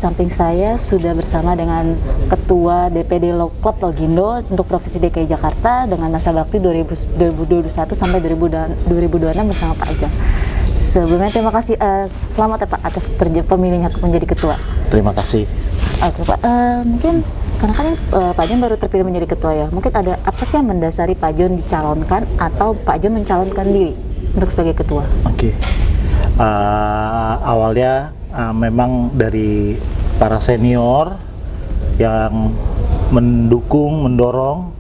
samping saya sudah bersama dengan Ketua DPD Club Logindo untuk Provinsi DKI Jakarta dengan masa bakti 2021 sampai 2026 bersama Pak John. Sebelumnya terima kasih, selamat ya Pak atas pemilihannya menjadi ketua. Terima kasih. Oke Pak, mungkin karena kan Pak John baru terpilih menjadi ketua ya, mungkin ada apa sih yang mendasari Pak John dicalonkan atau Pak John mencalonkan diri untuk sebagai ketua? Oke. Awalnya memang dari para senior yang mendorong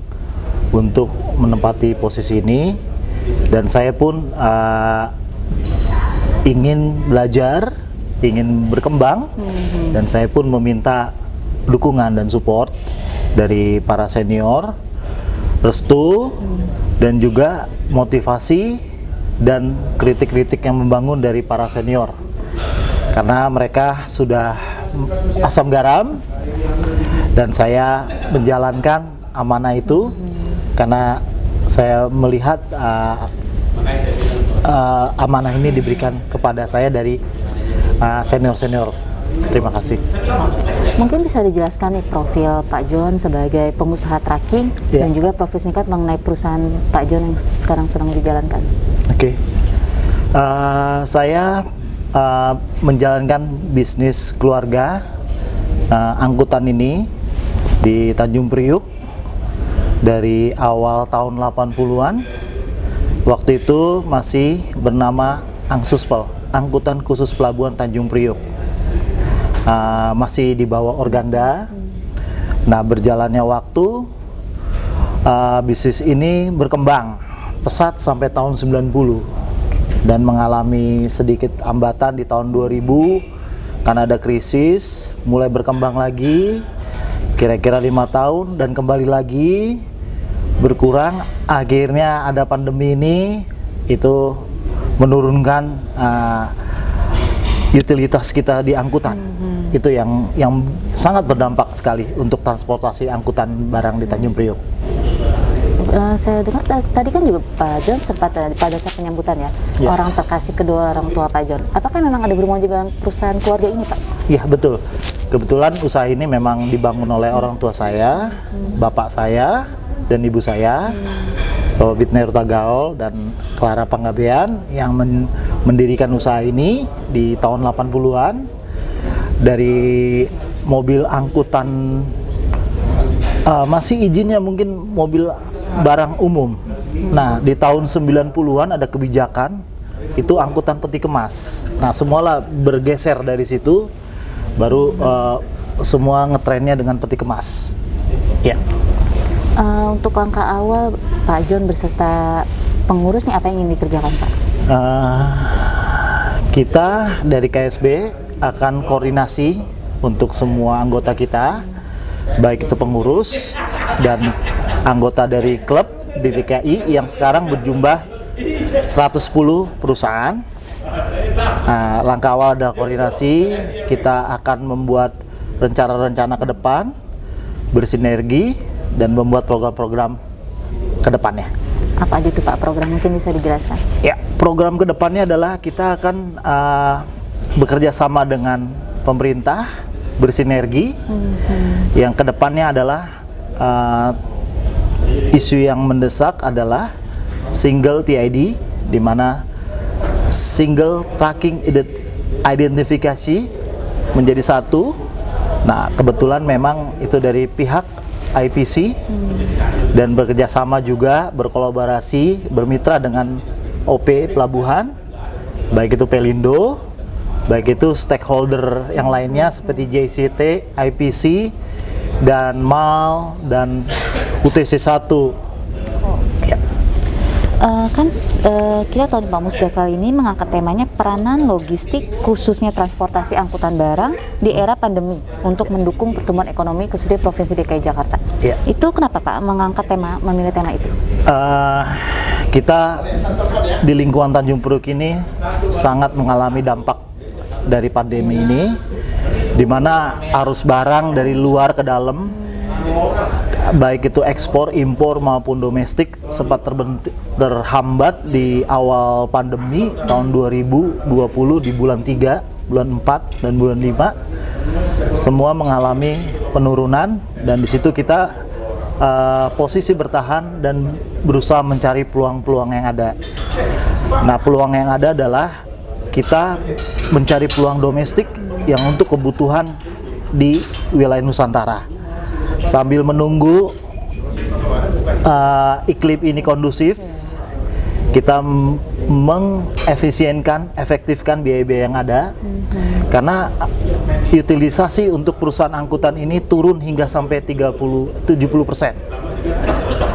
untuk menempati posisi ini, dan saya pun ingin belajar, ingin berkembang, dan saya pun meminta dukungan dan support dari para senior, restu, dan juga motivasi dan kritik-kritik yang membangun dari para senior, karena mereka sudah asam garam dan saya menjalankan amanah itu karena saya melihat amanah ini diberikan kepada saya dari senior-senior. Terima kasih. Mungkin bisa dijelaskan nih profil Pak John sebagai pengusaha tracking dan juga profil singkat mengenai perusahaan Pak John yang sekarang sedang dijalankan. Oke. Saya menjalankan bisnis keluarga angkutan ini di Tanjung Priuk dari awal tahun 80-an. Waktu itu masih bernama Angsuspel, Angkutan Khusus Pelabuhan Tanjung Priuk. Masih di bawah Organda. Nah, berjalannya waktu, bisnis ini berkembang pesat sampai tahun 90 dan mengalami sedikit hambatan di tahun 2000 karena ada krisis, mulai berkembang lagi kira-kira 5 tahun dan kembali lagi berkurang. Akhirnya ada pandemi ini, itu menurunkan utilitas kita di angkutan. Itu yang sangat berdampak sekali untuk transportasi angkutan barang di Tanjung Priuk. Saya dengar tadi kan juga Pak John sempat pada saat penyambutan ya, orang terkasih kedua orang tua Pak John. Apakah memang ada berhubungan juga dengan perusahaan keluarga ini Pak? Iya betul. Kebetulan usaha ini memang dibangun oleh orang tua saya, bapak saya dan ibu saya, Bapak Bitner Tagaol dan Clara Panggabean yang mendirikan usaha ini di tahun 80-an dari mobil angkutan, masih izinnya mungkin mobil barang umum. Nah, di tahun 90-an ada kebijakan itu angkutan peti kemas. Nah, semualah bergeser dari situ, baru semua ngetrennya dengan peti kemas. Ya. Untuk langkah awal Pak John beserta pengurusnya apa yang ingin dikerjakan Pak? Kita dari KSB akan koordinasi untuk semua anggota kita, baik itu pengurus dan anggota dari klub di DKI yang sekarang berjumlah 110 perusahaan. Langkah awal adalah koordinasi. Kita akan membuat rencana-rencana ke depan, bersinergi dan membuat program-program ke depannya. Apa aja itu Pak program, mungkin bisa dijelaskan? Ya, program ke depannya adalah kita akan bekerja sama dengan pemerintah, bersinergi. Yang ke depannya adalah isu yang mendesak adalah single TID, di mana single tracking identifikasi menjadi satu. Nah, kebetulan memang itu dari pihak IPC dan bekerja sama juga, berkolaborasi, bermitra dengan OP Pelabuhan, baik itu Pelindo, baik itu stakeholder yang lainnya seperti JCT, IPC, dan MAL, dan UTC 1. Ya. Kita tahu Pak Musda kali ini mengangkat temanya peranan logistik khususnya transportasi angkutan barang di era pandemi untuk mendukung pertumbuhan ekonomi khususnya Provinsi DKI Jakarta. Ya. Itu kenapa Pak memilih tema itu? Kita di lingkungan Tanjung Priuk ini sangat mengalami dampak dari pandemi ini, di mana arus barang dari luar ke dalam, baik itu ekspor, impor maupun domestik, sempat terhambat di awal pandemi tahun 2020 di bulan 3, bulan 4, dan bulan 5. semua mengalami penurunan, dan di situ kita posisi bertahan dan berusaha mencari peluang-peluang yang ada. Nah, peluang yang ada adalah kita mencari peluang domestik yang untuk kebutuhan di wilayah Nusantara, sambil menunggu iklim ini kondusif. Kita efektifkan biaya-biaya yang ada, karena utilisasi untuk perusahaan angkutan ini turun hingga sampai 70%.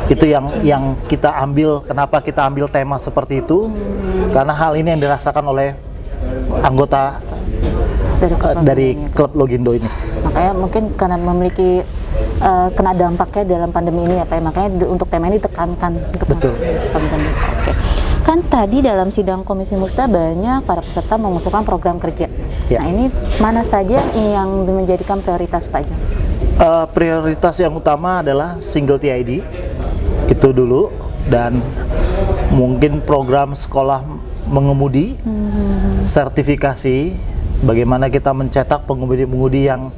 Itu yang kita ambil. Kenapa kita ambil tema seperti itu? Karena hal ini yang dirasakan oleh anggota dari klub Logindo ini. Makanya mungkin karena memiliki kena dampaknya dalam pandemi ini ya Pak, makanya untuk tema ini ditekankan untuk Betul. Oke. Kan tadi dalam sidang Komisi Musda banyak para peserta mengusulkan program kerja. Ya. Nah, ini mana saja yang menjadikan prioritas Pak Jon? Prioritas yang utama adalah single TID itu dulu, dan mungkin program sekolah mengemudi, sertifikasi, bagaimana kita mencetak pengemudi-pengemudi yang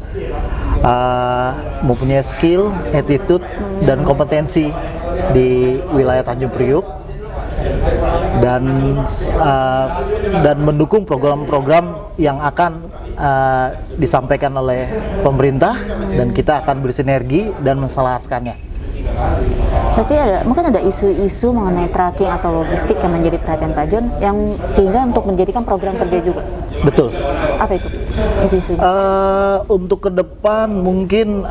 mempunyai skill, attitude, dan kompetensi di wilayah Tanjung Priuk, dan mendukung program-program yang akan disampaikan oleh pemerintah, dan kita akan bersinergi dan menselaraskannya. Tapi mungkin ada isu-isu mengenai tracking atau logistik yang menjadi perhatian Pak Jon, yang sehingga untuk menjadikan program kerja juga. Betul. Apa itu isu-isunya? Untuk ke depan mungkin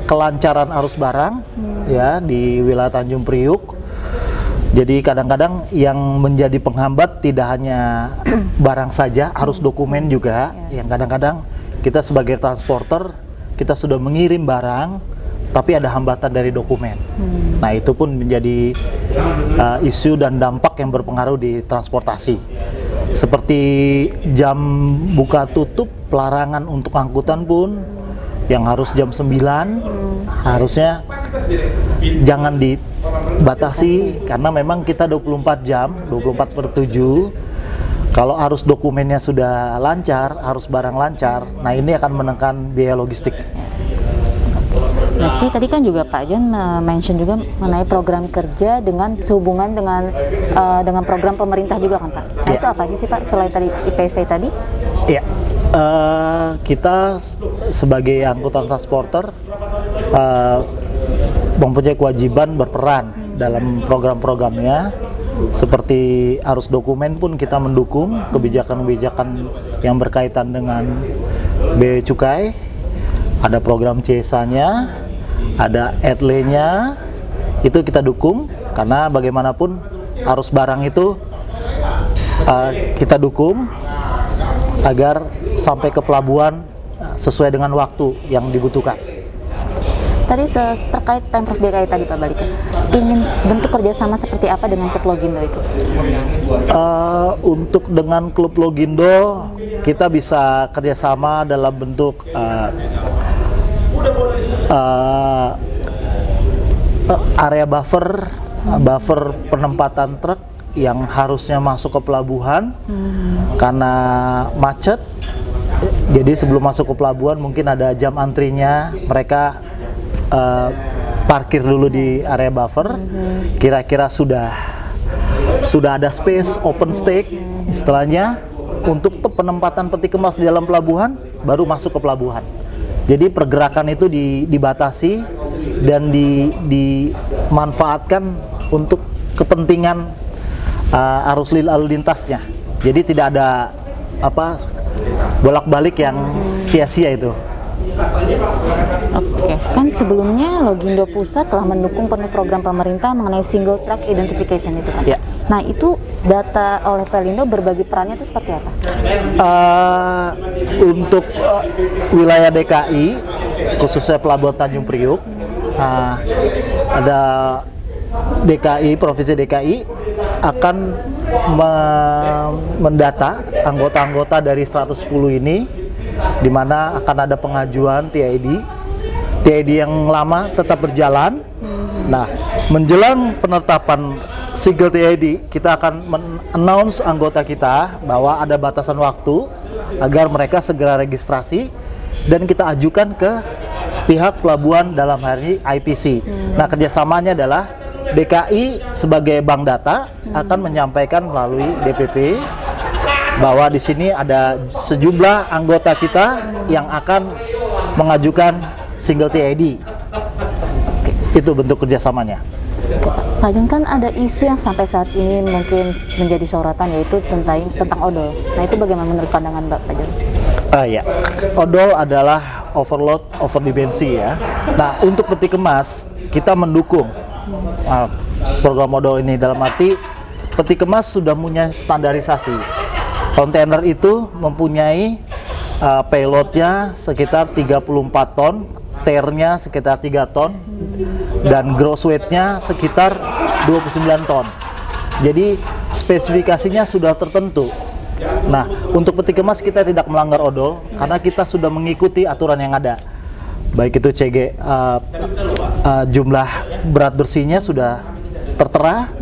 kelancaran arus barang ya di wilayah Tanjung Priuk. Jadi kadang-kadang yang menjadi penghambat tidak hanya barang saja, arus dokumen juga. Yang kadang-kadang kita sebagai transporter, kita sudah mengirim barang, tapi ada hambatan dari dokumen. Nah, itu pun menjadi isu dan dampak yang berpengaruh di transportasi. Seperti jam buka tutup, pelarangan untuk angkutan pun yang harus jam 9, harusnya jangan dibatasi, karena memang kita 24 jam, 24/7. Kalau arus dokumennya sudah lancar, arus barang lancar, nah ini akan menekan biaya logistik. Berarti tadi kan juga Pak Jon mention juga mengenai program kerja dengan sehubungan dengan program pemerintah juga kan Pak. Nah itu apa sih Pak selain tadi IPC tadi? Iya, kita sebagai angkutan transporter mempunyai kewajiban berperan dalam program-programnya. Seperti arus dokumen pun kita mendukung kebijakan-kebijakan yang berkaitan dengan bea cukai. Ada program CESA-nya, ada ETLE-nya, itu kita dukung, karena bagaimanapun arus barang itu kita dukung agar sampai ke pelabuhan sesuai dengan waktu yang dibutuhkan. Tadi terkait Pemprov DKI tadi Pak Balika, ingin bentuk kerjasama seperti apa dengan Klub Logindo itu? Untuk dengan Klub Logindo, kita bisa kerjasama dalam bentuk area buffer penempatan truk yang harusnya masuk ke pelabuhan karena macet. Jadi sebelum masuk ke pelabuhan mungkin ada jam antrinya, mereka parkir dulu di area buffer. Kira-kira sudah ada space open stake istilahnya untuk penempatan peti kemas di dalam pelabuhan, baru masuk ke pelabuhan. Jadi pergerakan itu dibatasi dan dimanfaatkan untuk kepentingan arus lalu lintasnya. Jadi tidak ada bolak-balik yang sia-sia itu. Oke, kan sebelumnya Logindo Pusat telah mendukung penuh program pemerintah mengenai single track identification itu kan? Ya. Nah itu data oleh Pelindo berbagi perannya itu seperti apa? Untuk wilayah DKI, khususnya Pelabuhan Tanjung Priuk, ada DKI, Provinsi DKI akan mendata anggota-anggota dari 110 ini, di mana akan ada pengajuan TID yang lama tetap berjalan. Nah, menjelang penetapan single TID, kita akan announce anggota kita bahwa ada batasan waktu agar mereka segera registrasi dan kita ajukan ke pihak pelabuhan, dalam hari ini IPC. Nah, kerjasamanya adalah DKI sebagai bank data akan menyampaikan melalui DPP bahwa di sini ada sejumlah anggota kita yang akan mengajukan single TID. Itu bentuk kerjasamanya. Pak Jun, kan ada isu yang sampai saat ini mungkin menjadi sorotan, yaitu tentang odol. Nah, itu bagaimana menurut pandangan Pak Jun? Ya, odol adalah overload, overdimensi ya. Nah, untuk peti kemas kita mendukung program odol ini, dalam arti peti kemas sudah punya standarisasi. Kontainer itu mempunyai payloadnya sekitar 34 ton, tearnya sekitar 3 ton, dan gross weight-nya sekitar 29 ton. Jadi spesifikasinya sudah tertentu. Nah, untuk peti kemas kita tidak melanggar odol karena kita sudah mengikuti aturan yang ada. Baik itu CG, jumlah berat bersihnya sudah tertera,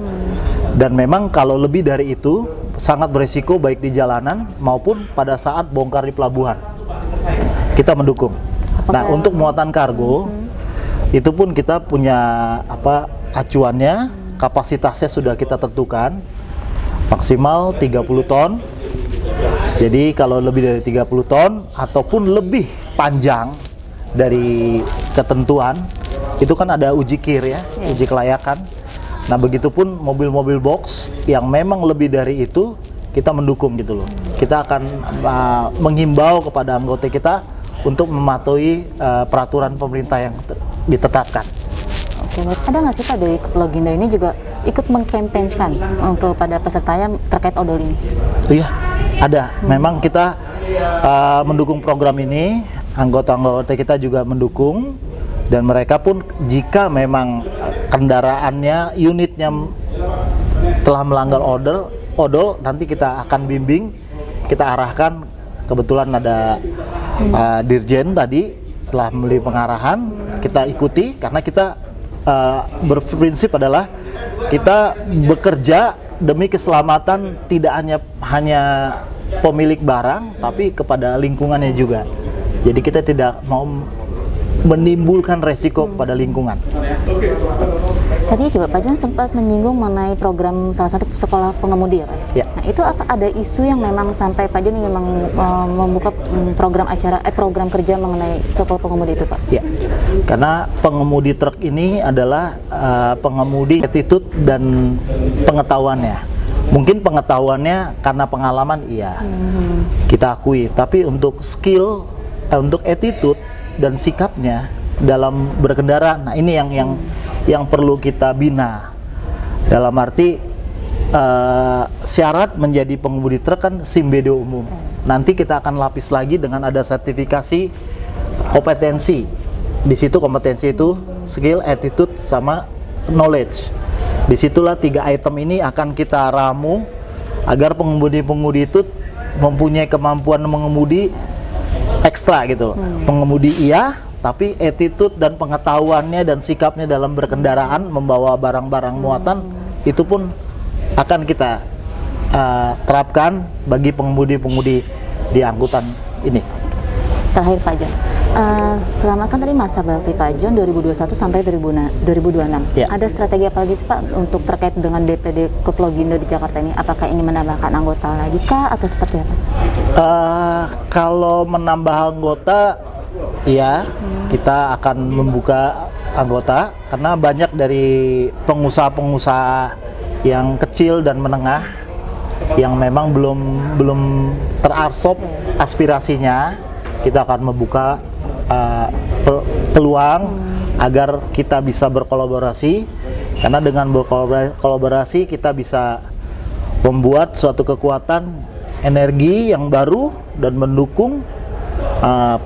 dan memang kalau lebih dari itu sangat berisiko baik di jalanan maupun pada saat bongkar di pelabuhan. Kita mendukung. Nah, untuk muatan kargo itu pun kita punya acuannya, kapasitasnya sudah kita tentukan maksimal 30 ton. Jadi kalau lebih dari 30 ton ataupun lebih panjang dari ketentuan, itu kan ada uji KIR ya, uji kelayakan. Nah, begitupun mobil-mobil box yang memang lebih dari itu, kita mendukung gitu loh. Kita akan menghimbau kepada anggota kita untuk mematuhi peraturan pemerintah yang ditetapkan. Oke, ada nggak sih Pak dari Logindo ini juga ikut mengkampanyekan untuk pada pesertanya terkait odol ini? Iya, ada. Memang kita mendukung program ini, anggota-anggota kita juga mendukung, dan mereka pun jika memang kendaraannya, unitnya telah melanggar odol, nanti kita akan bimbing, kita arahkan. Kebetulan ada Dirjen tadi telah memberi pengarahan, kita ikuti karena kita berprinsip adalah kita bekerja demi keselamatan tidak hanya pemilik barang, tapi kepada lingkungannya juga. Jadi kita tidak mau menimbulkan resiko kepada lingkungan. Tadi juga Pak Jun sempat menyinggung mengenai program salah satu sekolah pengemudi ya Pak? Ya. Nah, itu apa ada isu yang memang sampai Pak Jun memang membuka program kerja mengenai sekolah pengemudi itu Pak? Ya, karena pengemudi truk ini adalah pengemudi attitude dan pengetahuannya. Mungkin pengetahuannya karena pengalaman iya, kita akui. Tapi untuk skill, untuk attitude dan sikapnya dalam berkendara, nah ini yang perlu kita bina. Dalam arti syarat menjadi pengemudi truk kan SIM BD umum. Nanti kita akan lapis lagi dengan ada sertifikasi kompetensi. Di situ kompetensi itu skill, attitude, sama knowledge. Disitulah 3 item ini akan kita ramu agar pengemudi-pengemudi itu mempunyai kemampuan mengemudi ekstra gitu loh. Pengemudi iya, tapi attitude dan pengetahuannya dan sikapnya dalam berkendaraan membawa barang-barang muatan itu pun akan kita terapkan bagi pengemudi-pengemudi di angkutan ini. Terakhir Pak Jun, selama kan tadi masa bakti Pak Jun 2021 sampai 2026, Ya. ada strategi apa lagi sih Pak untuk terkait dengan DPD Klub Logindo di Jakarta ini? Apakah ingin menambahkan anggota lagi kah atau seperti apa? Kalau menambah anggota, ya kita akan membuka anggota karena banyak dari pengusaha-pengusaha yang kecil dan menengah yang memang belum terarsop aspirasinya. Kita akan membuka peluang agar kita bisa berkolaborasi, karena dengan berkolaborasi kita bisa membuat suatu kekuatan energi yang baru dan mendukung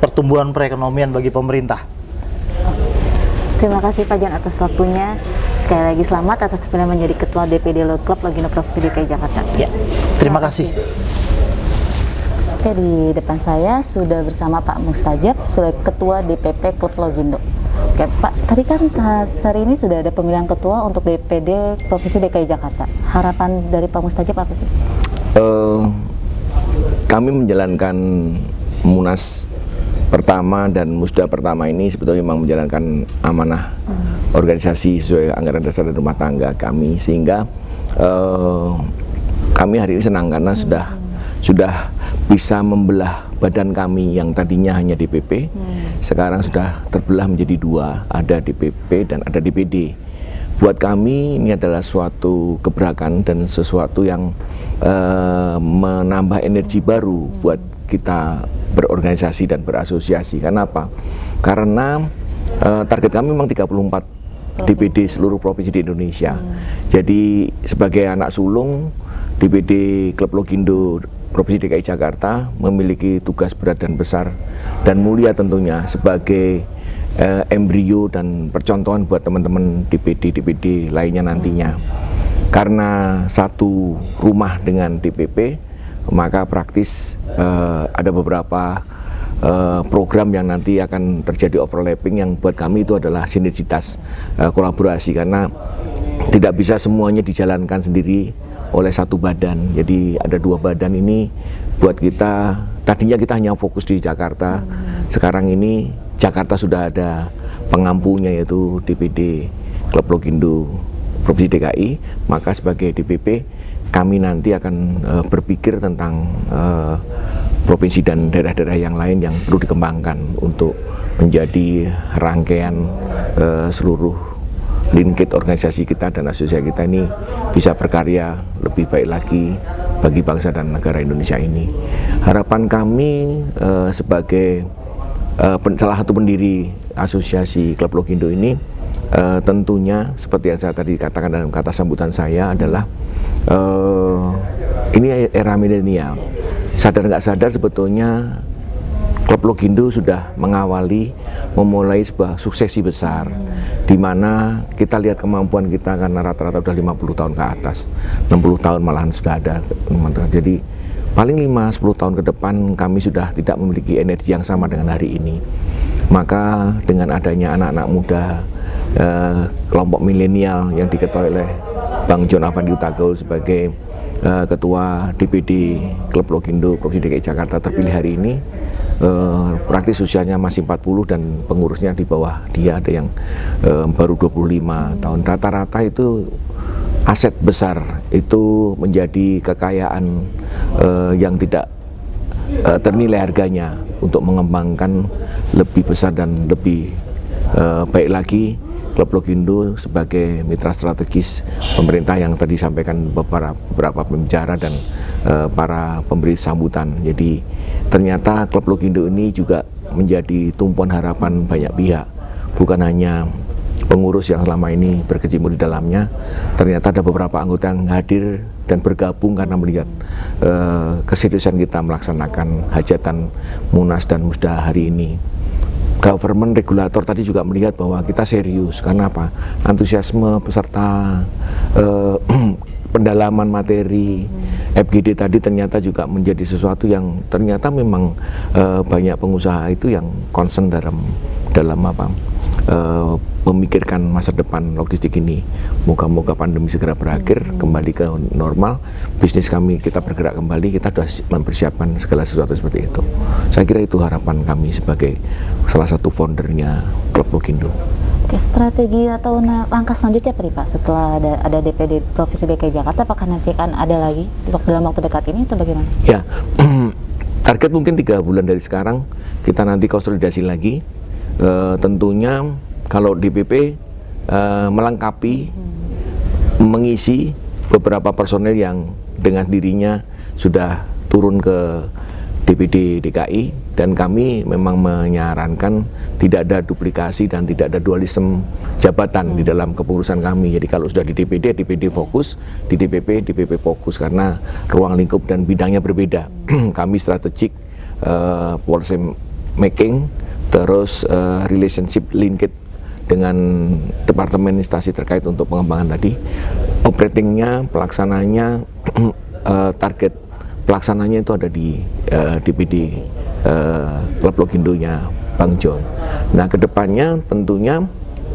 pertumbuhan perekonomian bagi pemerintah. Terima kasih Pak Jan atas waktunya. Sekali lagi selamat atas terpilih menjadi Ketua DPD Klub Logindo Provinsi DKI Jakarta. Ya, terima kasih. Oke, di depan saya sudah bersama Pak Mustajab sebagai Ketua DPP Klub Logindo. Oke, Pak, tadi kan hari ini sudah ada pemilihan ketua untuk DPD Provinsi DKI Jakarta. Harapan dari Pak Mustajab apa sih? Kami menjalankan Munas pertama dan Musda pertama ini sebetulnya memang menjalankan amanah organisasi sesuai anggaran dasar dan rumah tangga kami, sehingga kami hari ini senang karena sudah bisa membelah badan kami yang tadinya hanya DPP, sekarang sudah terbelah menjadi dua, ada DPP dan ada DPD. Buat kami ini adalah suatu gebrakan dan sesuatu yang menambah energi baru buat kita berorganisasi dan berasosiasi. Karena apa? Karena target kami memang 34 DPD seluruh provinsi di Indonesia. Jadi sebagai anak sulung, DPD Klub Logindo Provinsi DKI Jakarta memiliki tugas berat dan besar dan mulia tentunya sebagai embrio dan percontohan buat teman-teman DPD lainnya nantinya. Karena satu rumah dengan DPP, maka praktis ada beberapa program yang nanti akan terjadi overlapping yang buat kami itu adalah sinergitas kolaborasi, karena tidak bisa semuanya dijalankan sendiri oleh satu badan. Jadi ada dua badan ini buat kita, tadinya kita hanya fokus di Jakarta, sekarang ini Jakarta sudah ada pengampunya yaitu DPD Klub Logindo Provinsi DKI, maka sebagai DPP kami nanti akan berpikir tentang provinsi dan daerah-daerah yang lain yang perlu dikembangkan untuk menjadi rangkaian seluruh linkage organisasi kita dan asosiasi kita ini bisa berkarya lebih baik lagi bagi bangsa dan negara Indonesia ini. Harapan kami sebagai salah satu pendiri asosiasi Klub Logindo ini, tentunya seperti yang saya tadi katakan dalam kata sambutan saya adalah ini era milenial. Sadar nggak sadar sebetulnya Klub Logindo sudah memulai sebuah suksesi besar, di mana kita lihat kemampuan kita karena rata-rata sudah 50 tahun ke atas, 60 tahun malahan sudah ada. Jadi paling 5-10 tahun ke depan kami sudah tidak memiliki energi yang sama dengan hari ini. Maka dengan adanya anak-anak muda, kelompok milenial yang diketuai oleh Bang John Avandi Utagaul sebagai Ketua DPD Klub Logindo Provinsi DKI Jakarta terpilih hari ini, praktis usianya masih 40 dan pengurusnya di bawah dia ada yang baru 25 tahun. Rata-rata itu aset besar, itu menjadi kekayaan yang tidak ternilai harganya untuk mengembangkan lebih besar dan lebih baik lagi Klub Logindo sebagai mitra strategis pemerintah yang tadi disampaikan beberapa pembicara dan para pemberi sambutan. Jadi ternyata Klub Logindo ini juga menjadi tumpuan harapan banyak pihak, bukan hanya pengurus yang selama ini berkecimpung di dalamnya. Ternyata ada beberapa anggota yang hadir dan bergabung karena melihat keseriusan kita melaksanakan hajatan Munas dan Musda hari ini. Government regulator tadi juga melihat bahwa kita serius. Karena apa? Antusiasme peserta, pendalaman materi, FGD tadi ternyata juga menjadi sesuatu yang ternyata memang banyak pengusaha itu yang concern dalam apa? Memikirkan masa depan logistik ini. Moga-moga pandemi segera berakhir, kembali ke normal, bisnis kita bergerak kembali, kita sudah mempersiapkan segala sesuatu seperti itu. Saya kira itu harapan kami sebagai salah satu foundernya Klub Logindo. Oke, strategi atau langkah selanjutnya apa nih Pak setelah ada DPD Provinsi DKI Jakarta? Apakah nanti akan ada lagi dalam waktu dekat ini atau bagaimana? Ya, target mungkin 3 bulan dari sekarang kita nanti konsolidasi lagi. Tentunya kalau DPP melengkapi, mengisi beberapa personel yang dengan dirinya sudah turun ke DPD DKI, dan kami memang menyarankan tidak ada duplikasi dan tidak ada dualisme jabatan di dalam kepengurusan kami. Jadi kalau sudah di DPD, DPD fokus, di DPP, DPP fokus, karena ruang lingkup dan bidangnya berbeda. Kami strategik, policy making, terus relationship linkage dengan departemen instansi terkait untuk pengembangan tadi, operatingnya, pelaksananya, target pelaksananya itu ada di DPD Klub Logindonya Bang John. Nah, kedepannya tentunya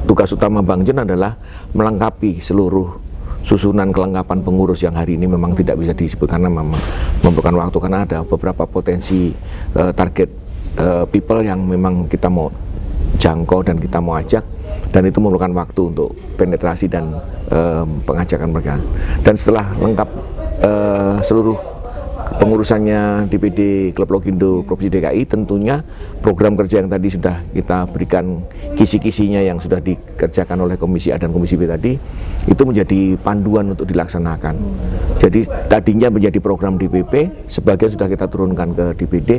tugas utama Bang John adalah melengkapi seluruh susunan kelengkapan pengurus yang hari ini memang tidak bisa disebut karena memang memerlukan waktu, karena ada beberapa potensi target people yang memang kita mau jangkau dan kita mau ajak, dan itu memerlukan waktu untuk penetrasi dan pengajakan mereka. Dan setelah lengkap seluruh pengurusannya DPD Klub Logindo Provinsi DKI, tentunya program kerja yang tadi sudah kita berikan kisi-kisinya yang sudah dikerjakan oleh Komisi A dan Komisi B tadi, itu menjadi panduan untuk dilaksanakan. Jadi tadinya menjadi program DPP, sebagian sudah kita turunkan ke DPD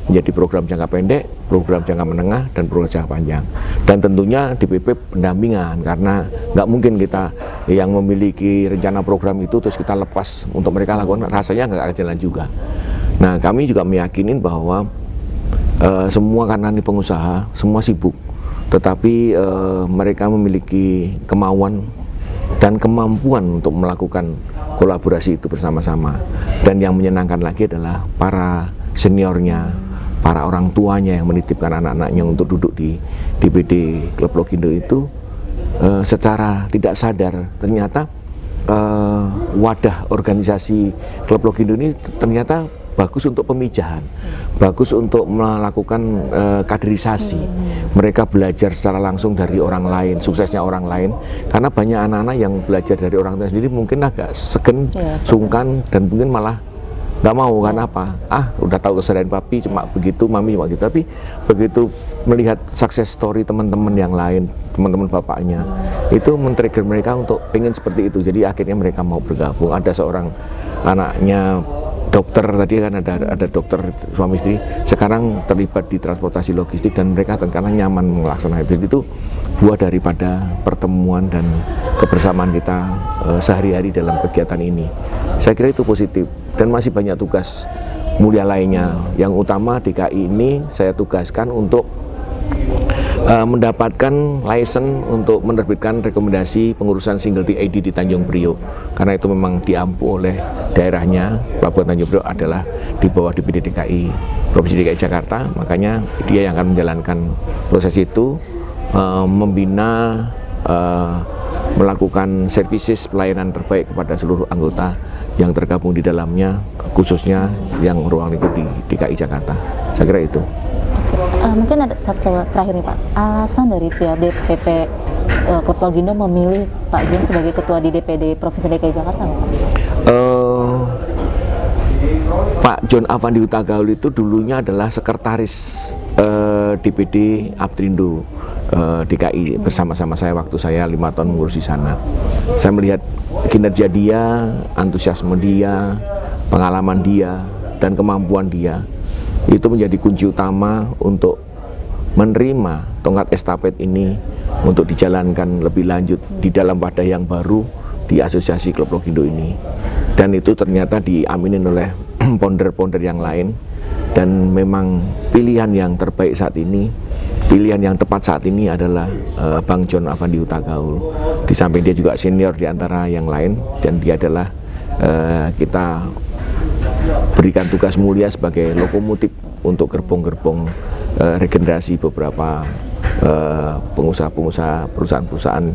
menjadi program jangka pendek, program jangka menengah, dan program jangka panjang. Dan tentunya DPP pendampingan, karena nggak mungkin kita yang memiliki rencana program itu terus kita lepas untuk mereka lakukan, rasanya nggak akan jalan juga. Nah, kami juga meyakinin bahwa semua, karena ini pengusaha, semua sibuk, tetapi mereka memiliki kemauan dan kemampuan untuk melakukan kolaborasi itu bersama-sama. Dan yang menyenangkan lagi adalah para seniornya, para orang tuanya yang menitipkan anak-anaknya untuk duduk di DPD Klub Logindo itu secara tidak sadar ternyata wadah organisasi Klub Logindo ini ternyata bagus untuk pemijahan, bagus untuk melakukan kaderisasi. Mereka belajar secara langsung dari orang lain, suksesnya orang lain, karena banyak anak-anak yang belajar dari orang tua sendiri mungkin agak segen, sungkan, dan mungkin malah nggak mau. Karena apa? Udah tahu keseharian papi cuma begitu, mami cuma gitu. Tapi begitu melihat sukses story teman-teman yang lain, teman-teman bapaknya, itu men-trigger mereka untuk pengen seperti itu. Jadi akhirnya mereka mau bergabung. Ada seorang anaknya dokter, tadi kan ada dokter suami istri, sekarang terlibat di transportasi logistik, dan mereka karena nyaman melaksanakan itu. Itu buah daripada pertemuan dan kebersamaan kita sehari-hari dalam kegiatan ini. Saya kira itu positif, dan masih banyak tugas mulia lainnya. Yang utama DKI ini saya tugaskan untuk mendapatkan license untuk menerbitkan rekomendasi pengurusan single TID di Tanjung Priok, karena itu memang diampu oleh daerahnya. Pelabuhan Tanjung Priok adalah di bawah DPD DKI Provinsi DKI Jakarta, makanya dia yang akan menjalankan proses itu, membina, melakukan services pelayanan terbaik kepada seluruh anggota yang tergabung di dalamnya, khususnya yang ruang lingkup di DKI Jakarta. Saya kira itu. Mungkin ada satu terakhir nih Pak, alasan dari pihak DPP Klub Logindo memilih Pak John sebagai ketua di DPD Provinsi DKI Jakarta, Pak? Pak John Avandi Hutagaul itu dulunya adalah sekretaris DPD Aptrindo DKI bersama-sama saya waktu saya 5 tahun mengurus di sana. Saya melihat kinerja dia, antusiasme dia, pengalaman dia, dan kemampuan dia itu menjadi kunci utama untuk menerima tongkat estafet ini untuk dijalankan lebih lanjut di dalam wadah yang baru di Asosiasi Klub Logindo ini. Dan itu ternyata diaminin oleh founder-founder yang lain, dan memang pilihan yang terbaik saat ini, pilihan yang tepat saat ini adalah Bang John Avandi Hutagaul. Di samping dia juga senior di antara yang lain, dan dia adalah kita berikan tugas mulia sebagai lokomotif untuk gerbong-gerbong regenerasi beberapa pengusaha-pengusaha, perusahaan-perusahaan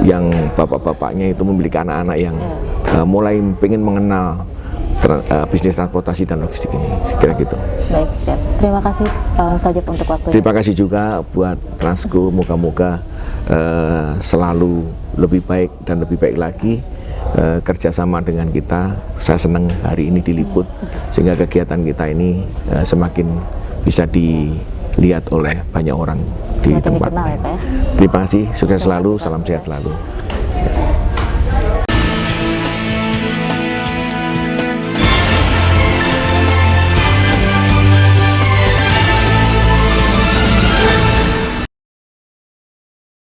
yang bapak-bapaknya itu memiliki anak-anak yang mulai pengen mengenal bisnis transportasi dan logistik ini. Kira gitu. Baik, siap. Terima kasih Pak Mustajab untuk waktunya. Terima kasih juga buat Transco, moga-moga selalu lebih baik dan lebih baik lagi kerjasama dengan kita. Saya senang hari ini diliput sehingga kegiatan kita ini semakin bisa dilihat oleh banyak orang di tempat. Dikenal, ya, Pak, ya? Terima kasih, sukses selalu, salam sehat selalu.